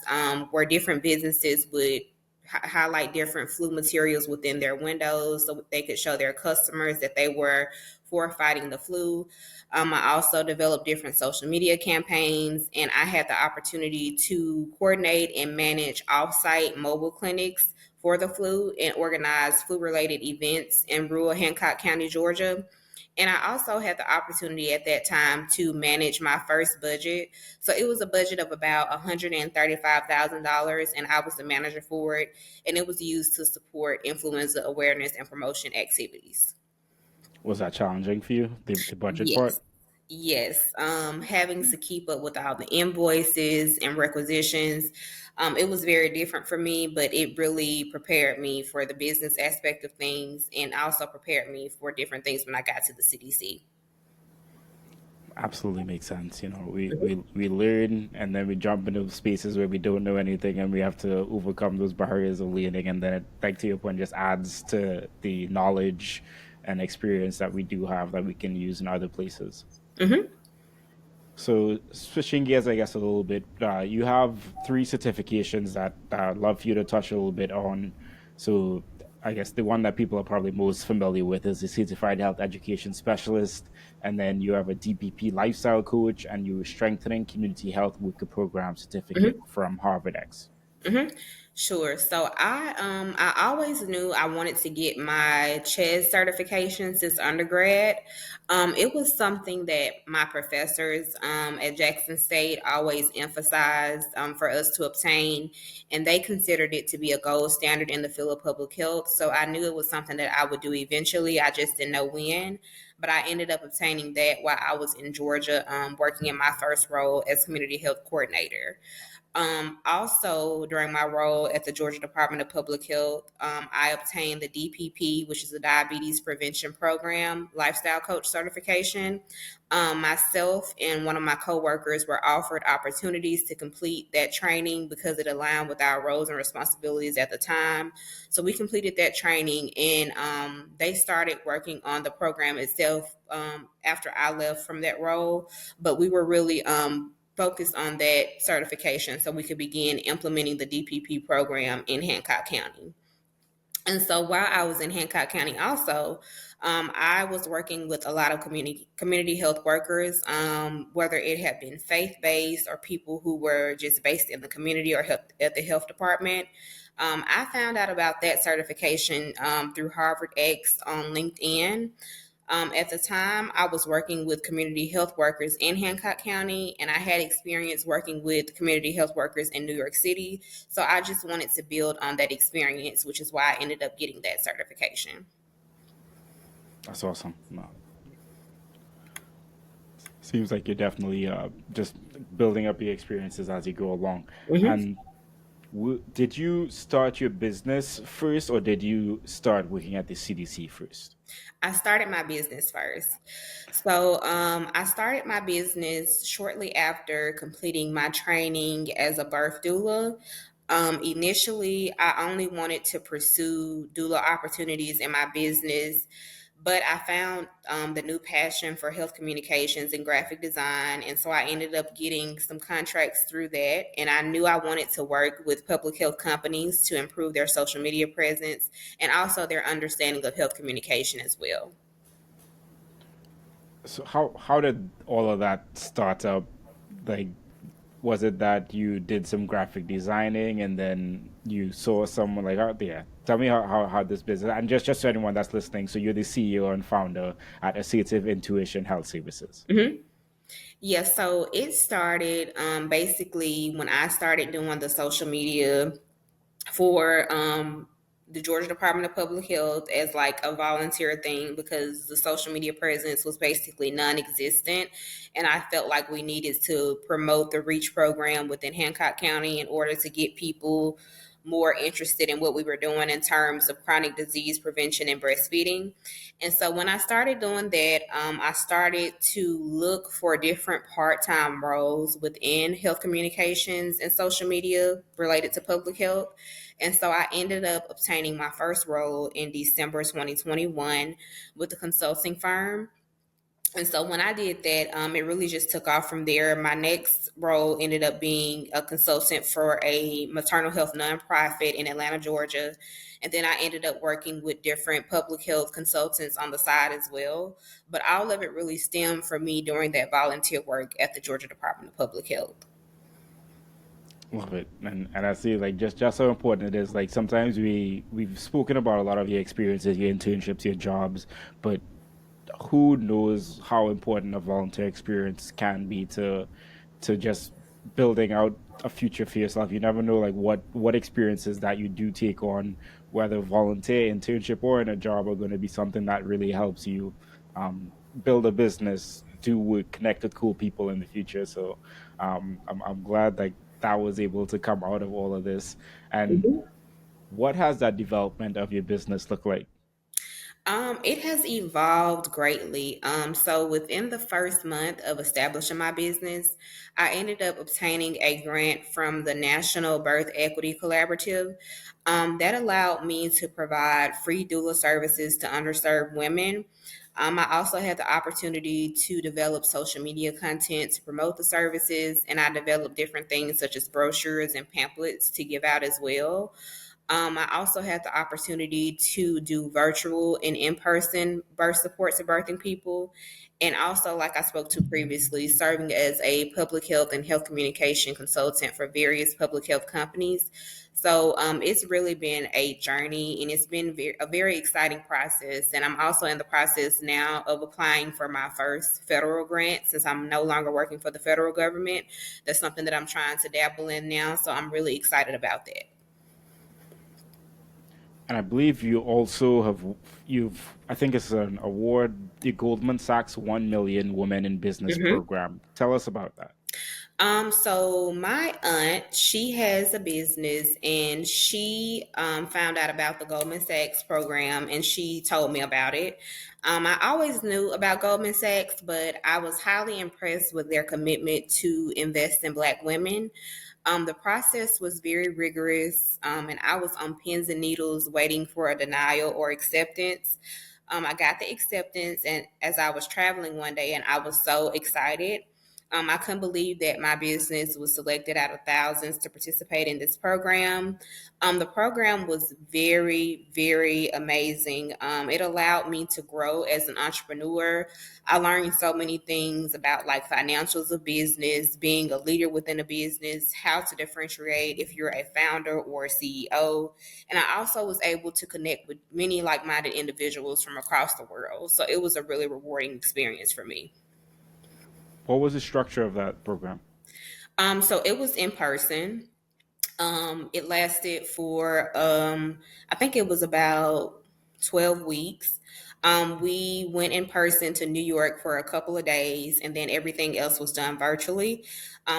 where different businesses would highlight different flu materials within their windows so they could show their customers that they were for fighting the flu. I also developed different social media campaigns, and I had the opportunity to coordinate and manage off-site mobile clinics for the flu and organize flu-related events in rural Hancock County, Georgia. And I also had the opportunity at that time to manage my first budget. So it was a budget of about $135,000, and I was the manager for it. And it was used to support influenza awareness and promotion activities. Was that challenging for you, the budget Yes. part? Yes. Having to keep up with all the invoices and requisitions. It was very different for me, but it really prepared me for the business aspect of things and also prepared me for different things when I got to the CDC. Absolutely makes sense. We learn and then we jump into spaces where we don't know anything and we have to overcome those barriers of learning. And then, like to your point, just adds to the knowledge and experience that we do have that we can use in other places. Hmm. So switching gears, I guess a little bit. You have three certifications that I'd love for you to touch a little bit on. So I guess the one that people are probably most familiar with is the Certified Health Education Specialist, and then you have a DPP Lifestyle Coach, and you're strengthening community health worker program certificate from Harvard X. Hmm. Sure. So I always knew I wanted to get my CHES certification since undergrad. It was something that my professors at Jackson State always emphasized for us to obtain, and they considered it to be a gold standard in the field of public health. So I knew it was something that I would do eventually. I just didn't know when. But I ended up obtaining that while I was in Georgia, working in my first role as community health coordinator. Also, during my role at the Georgia Department of Public Health, I obtained the DPP, which is the Diabetes Prevention Program Lifestyle Coach certification. Myself and one of my coworkers were offered opportunities to complete that training because it aligned with our roles and responsibilities at the time. So we completed that training, and they started working on the program itself after I left from that role. But we were really focused on that certification so we could begin implementing the DPP program in Hancock County. And so while I was in Hancock County, also, I was working with a lot of community health workers, whether it had been faith based or people who were just based in the community or at the health department. I found out about that certification through Harvard X on LinkedIn. At the time, I was working with community health workers in Hancock County, and I had experience working with community health workers in New York City. So I just wanted to build on that experience, which is why I ended up getting that certification. That's awesome. No, seems like you're definitely just building up your experiences as you go along. Mm-hmm. And did you start your business first, or did you start working at the CDC first? I started my business first. So I started my business shortly after completing my training as a birth doula. Initially, I only wanted to pursue doula opportunities in my business, but I found the new passion for health communications and graphic design. And so I ended up getting some contracts through that. And I knew I wanted to work with public health companies to improve their social media presence and also their understanding of health communication as well. So how did all of that start up? Like, was it that you did some graphic designing and then you saw someone like, oh yeah, tell me how this business, and just so anyone that's listening, so you're the CEO and founder at Assertive Intuition Health Services. Mm-hmm. Yeah, so it started basically when I started doing the social media for the Georgia Department of Public Health as like a volunteer thing because the social media presence was basically non-existent, and I felt like we needed to promote the REACH program within Hancock County in order to get people more interested in what we were doing in terms of chronic disease prevention and breastfeeding. And so when I started doing that, I started to look for different part-time roles within health communications and social media related to public health. And so I ended up obtaining my first role in December 2021 with a consulting firm. And so when I did that, it really just took off from there. My next role ended up being a consultant for a maternal health nonprofit in Atlanta, Georgia. And then I ended up working with different public health consultants on the side as well. But all of it really stemmed from me doing that volunteer work at the Georgia Department of Public Health. Love it, and I see like just how important it is. Like sometimes we've spoken about a lot of your experiences, your internships, your jobs, but who knows how important a volunteer experience can be to just building out a future for yourself. You never know like what experiences that you do take on, whether volunteer, internship, or in a job, are going to be something that really helps you build a business, do work, connect with cool people in the future. So I'm glad like that was able to come out of all of this. And what has that development of your business look like? It has evolved greatly. So within the first month of establishing my business, I ended up obtaining a grant from the National Birth Equity Collaborative. That allowed me to provide free doula services to underserved women. I also had the opportunity to develop social media content to promote the services, and I developed different things such as brochures and pamphlets to give out as well. I also had the opportunity to do virtual and in-person birth support to birthing people. And also, like I spoke to previously, serving as a public health and health communication consultant for various public health companies. So it's really been a journey and it's been a very exciting process. And I'm also in the process now of applying for my first federal grant since I'm no longer working for the federal government. That's something that I'm trying to dabble in now. So I'm really excited about that. And I believe you also have you've I think it's an award, the Goldman Sachs 1 Million Women in Business Mhm. program. Tell us about that. So my aunt, she has a business and she found out about the Goldman Sachs program and she told me about it. I always knew about Goldman Sachs, but I was highly impressed with their commitment to invest in Black women. The process was very rigorous, and I was on pins and needles waiting for a denial or acceptance. I got the acceptance, and as I was traveling one day, and I was so excited. I couldn't believe that my business was selected out of thousands to participate in this program. The program was very, very amazing. It allowed me to grow as an entrepreneur. I learned so many things about like financials of business, being a leader within a business, how to differentiate if you're a founder or a CEO. And I also was able to connect with many like minded individuals from across the world. So it was a really rewarding experience for me. What was the structure of that program? So it was in person. It lasted for I think it was about 12 weeks. We went in person to New York for a couple of days, and then everything else was done virtually.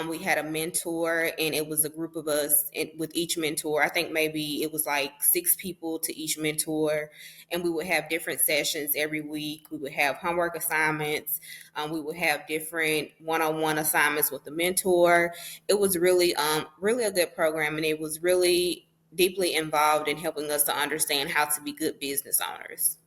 We had a mentor, and it was a group of us with each mentor. I think maybe it was like 6 people to each mentor, and we would have different sessions every week. We would have homework assignments. We would have different one-on-one assignments with the mentor. It was really a good program, and it was really deeply involved in helping us to understand how to be good business owners.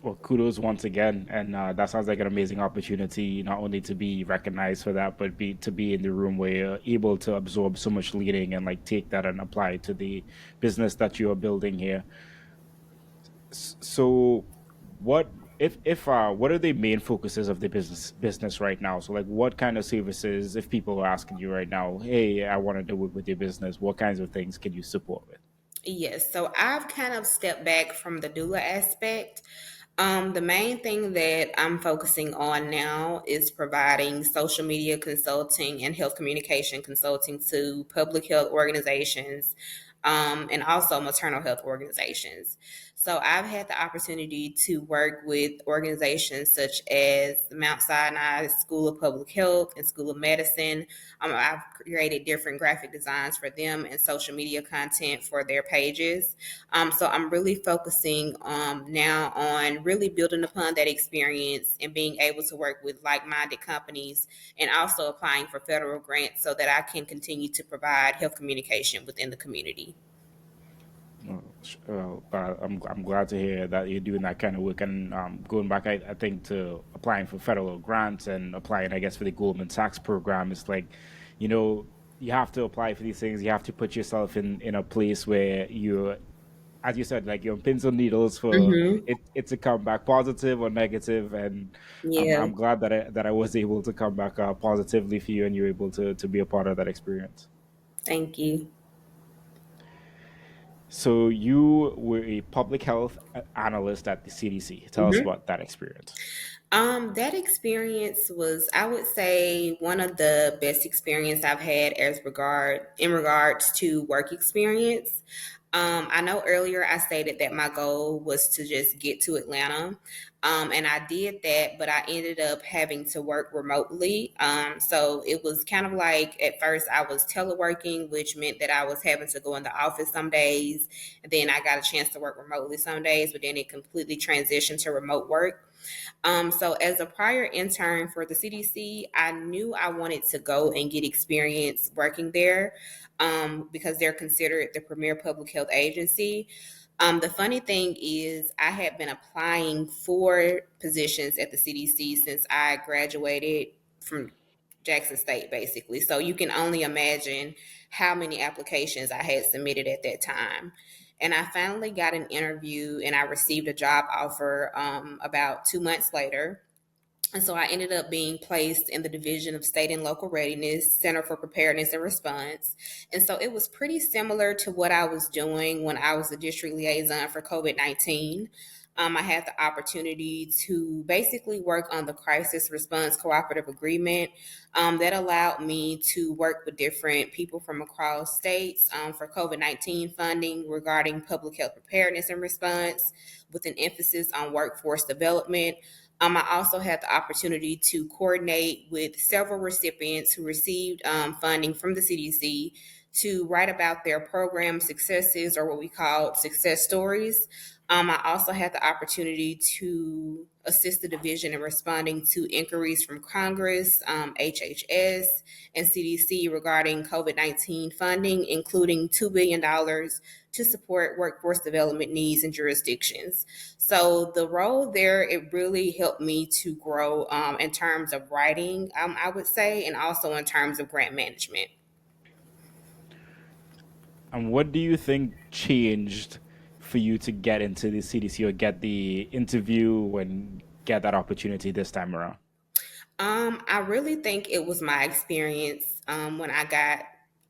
Well, kudos once again, and that sounds like an amazing opportunity. Not only to be recognized for that, but be to be in the room where you're able to absorb so much leading and like take that and apply it to the business that you are building here. So, what if what are the main focuses of the business right now? So, like, what kind of services, if people are asking you right now, hey, I want to do it with your business, what kinds of things can you support with? Yes, so I've kind of stepped back from the doula aspect. The main thing that I'm focusing on now is providing social media consulting and health communication consulting to public health organizations, and also maternal health organizations. So I've had the opportunity to work with organizations such as Mount Sinai School of Public Health and School of Medicine. I've created different graphic designs for them and social media content for their pages. So I'm really focusing now on really building upon that experience and being able to work with like-minded companies, and also applying for federal grants so that I can continue to provide health communication within the community. But I'm glad to hear that you're doing that kind of work. And going back, I think to applying for federal grants and applying, I guess, for the Goldman Sachs program, it's like, you know, you have to apply for these things. You have to put yourself in a place where you're, as you said, like you're on pins and needles for Mm-hmm. it to come back positive or negative. And Yeah, I'm glad that I was able to come back positively for you, and you're able to be a part of that experience. thank you. So you were a public health analyst at the CDC. Tell us Mm-hmm. about that experience. That experience was, I would say, one of the best experience I've had in regards to work experience. I know earlier I stated that my goal was to just get to Atlanta, and I did that, but I ended up having to work remotely. So it was kind of like at first I was teleworking, which meant that I was having to go in the office some days, and then I got a chance to work remotely some days, but then it completely transitioned to remote work. So as a prior intern for the CDC, I knew I wanted to go and get experience working there, because they're considered the premier public health agency. The funny thing is, I had been applying for positions at the CDC since I graduated from Jackson State, basically. So you can only imagine how many applications I had submitted at that time. And I finally got an interview, and I received a job offer about 2 months later. And so I ended up being placed in the Division of State and Local Readiness, Center for Preparedness and Response. And so it was pretty similar to what I was doing when I was the district liaison for COVID-19. I had the opportunity to basically work on the Crisis Response Cooperative Agreement that allowed me to work with different people from across states for COVID-19 funding regarding public health preparedness and response, with an emphasis on workforce development. I also had the opportunity to coordinate with several recipients who received funding from the CDC to write about their program successes, or what we call success stories. I also had the opportunity to assist the division in responding to inquiries from Congress, HHS, and CDC regarding COVID-19 funding, including $2 billion to support workforce development needs in jurisdictions. So the role there, it really helped me to grow in terms of writing, I would say, and also in terms of grant management. And what do you think changed for you to get into the CDC or get the interview and get that opportunity this time around? I really think it was my experience when I got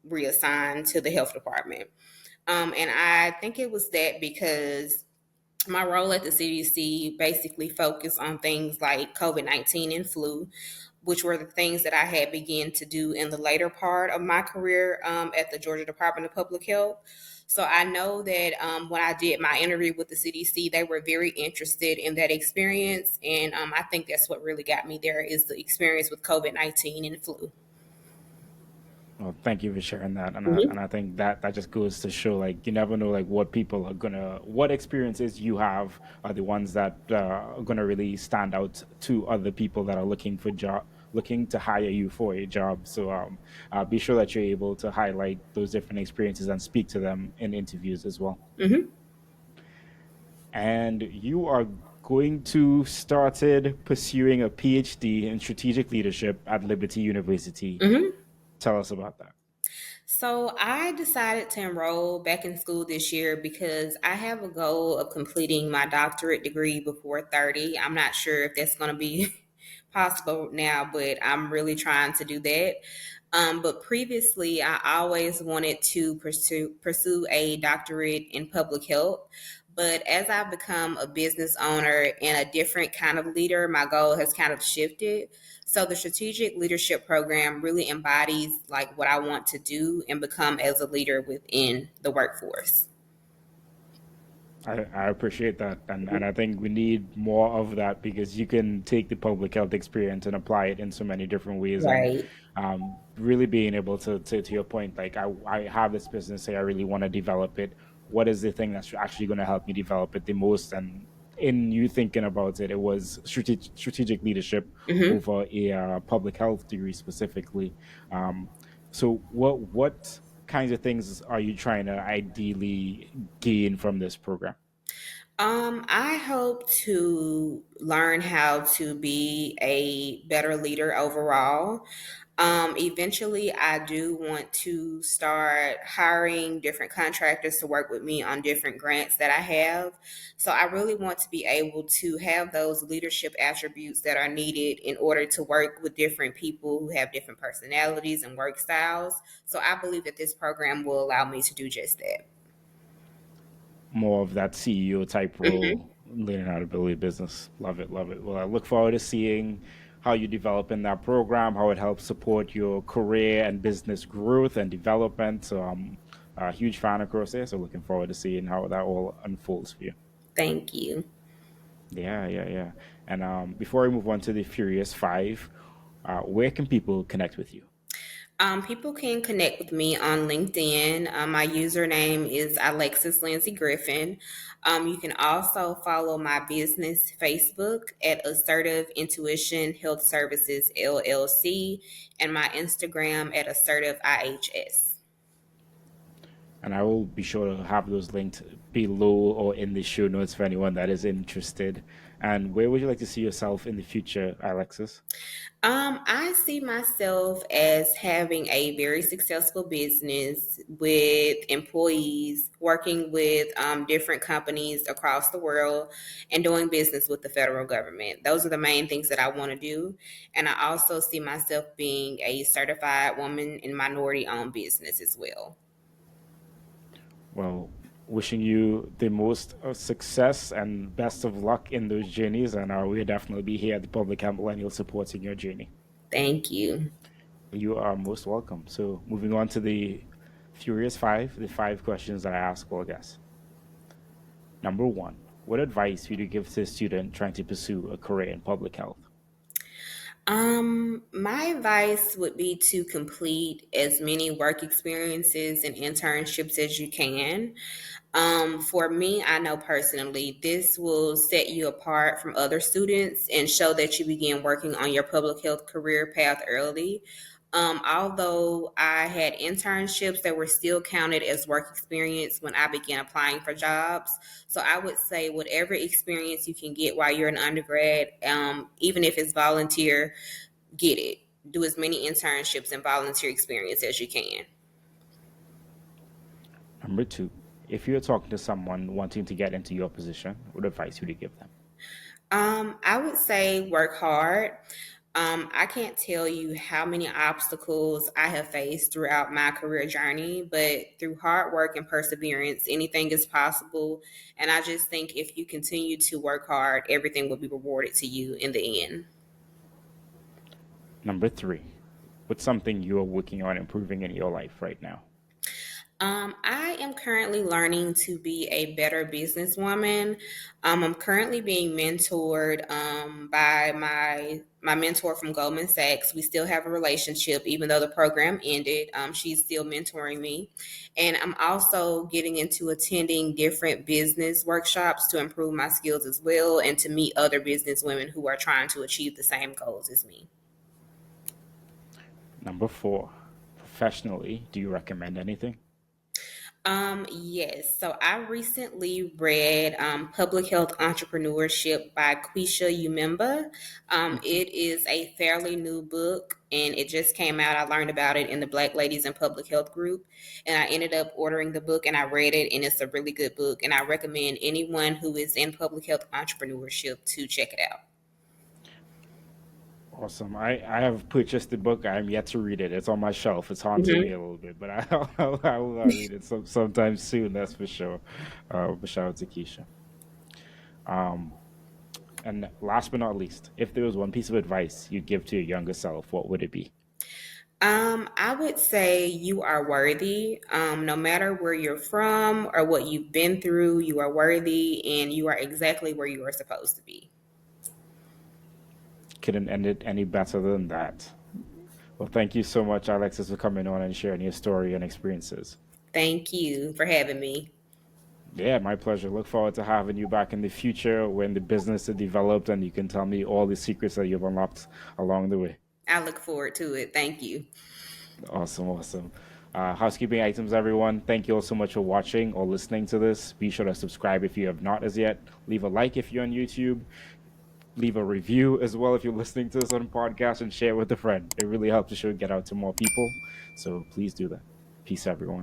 reassigned to the health department. And I think it was that because my role at the CDC basically focused on things like COVID-19 and flu, which were the things that I had begun to do in the later part of my career at the Georgia Department of Public Health. So I know that when I did my interview with the CDC, they were very interested in that experience, and I think that's what really got me there is the experience with COVID-19 and flu. Well, thank you for sharing that, Mhm. and I think that just goes to show like you never know like what experiences you have are the ones that are gonna really stand out to other people that are looking to hire you for a job. So be sure that you're able to highlight those different experiences and speak to them in interviews as well. Mhm. And you are going to started pursuing a PhD in strategic leadership at Liberty University. Mhm. Tell us about that. So I decided to enroll back in school this year because I have a goal of completing my doctorate degree before 30. I'm not sure if that's going to be possible now, but I'm really trying to do that. But previously, I always wanted to pursue a doctorate in public health. But as I've become a business owner and a different kind of leader, my goal has kind of shifted. So the strategic leadership program really embodies like what I want to do and become as a leader within the workforce. I appreciate that, and I think we need more of that because you can take the public health experience and apply it in so many different ways, and Right. really being able to your point, like I have this business, say I really want to develop it. What is the thing that's actually going to help me develop it the most? And in you thinking about it, it was strategic leadership Hmm. over a public health degree specifically. Um, so what kinds of things are you trying to ideally gain from this program? I hope to learn how to be a better leader overall. Eventually, I do want to start hiring different contractors to work with me on different grants that I have. So, I really want to be able to have those leadership attributes that are needed in order to work with different people who have different personalities and work styles. So, I believe that this program will allow me to do just that. More of that CEO type Hmm. role, learning how to build a business. Love it, love it. Well, I look forward to seeing how you develop in that program, how it helps support your career and business growth and development. So I'm a huge fan of Crochet, so looking forward to seeing how that all unfolds for you. Thank you. Yeah, yeah, yeah. And before I move on to the Furious Five, where can people connect with you? People can connect with me on LinkedIn. My username is Alexis Lindsey-Griffin. You can also follow my business Facebook at Assertive Intuition Health Services LLC and my Instagram at Assertive IHS. And I will be sure to have those linked below or in the show notes for anyone that is interested. And where would you like to see yourself in the future, Alexis? I see myself as having a very successful business with employees, working with different companies across the world, and doing business with the federal government. Those are the main things that I want to do. And I also see myself being a certified woman in minority owned business as well. Well, wishing you the most success and best of luck in those journeys. And we'll definitely be here at the Public Camp Millennial supporting your journey. Thank you. You are most welcome. So, moving on to the Furious Five, the five questions that I ask all guests. Number one, what advice would you give to a student trying to pursue a career in public health? My advice would be to complete as many work experiences and internships as you can. For me, I know personally, this will set you apart from other students and show that you begin working on your public health career path early. Although I had internships that were still counted as work experience when I began applying for jobs. So I would say whatever experience you can get while you're an undergrad, even if it's volunteer, get it. Do as many internships and volunteer experience as you can. Number two, if you're talking to someone wanting to get into your position, what advice would you give them? I would say work hard. I can't tell you how many obstacles I have faced throughout my career journey, but through hard work and perseverance, anything is possible. And I just think if you continue to work hard, everything will be rewarded to you in the end. Number three, what's something you are working on improving in your life right now? I am currently learning to be a better businesswoman. I'm currently being mentored by my mentor from Goldman Sachs. We still have a relationship, even though the program ended. She's still mentoring me, and I'm also getting into attending different business workshops to improve my skills as well, and to meet other business women who are trying to achieve the same goals as me. Number four, professionally, do you recommend anything? Yes. So I recently read Public Health Entrepreneurship by Quisha Umemba. Mhm. It is a fairly new book and it just came out. I learned about it in the Black Ladies in Public Health group. And I ended up ordering the book and I read it, and it's a really good book. And I recommend anyone who is in public health entrepreneurship to check it out. Awesome. I have purchased the book. I am yet to read it. It's on my shelf. It's haunting me Mhm. a little bit, but I will read it sometime soon. That's for sure. Shout out to Keisha. Um, and last but not least, if there was one piece of advice you'd give to your younger self, what would it be? I would say you are worthy. No matter where you're from or what you've been through, you are worthy and you are exactly where you are supposed to be. Couldn't end it any better than that. Well, thank you so much, Alexis, for coming on and sharing your story and experiences. Thank you for having me. Yeah, my pleasure. Look forward to having you back in the future when the business is developed and you can tell me all the secrets that you've unlocked along the way. I look forward to it. Thank you. Awesome, awesome. Housekeeping items, everyone. Thank you all so much for watching or listening to this. Be sure to subscribe if you have not as yet. Leave a like if you're on YouTube. Leave a review as well if you're listening to this on podcast, and share it with a friend. It really helps the show get out to more people. So please do that. Peace, everyone.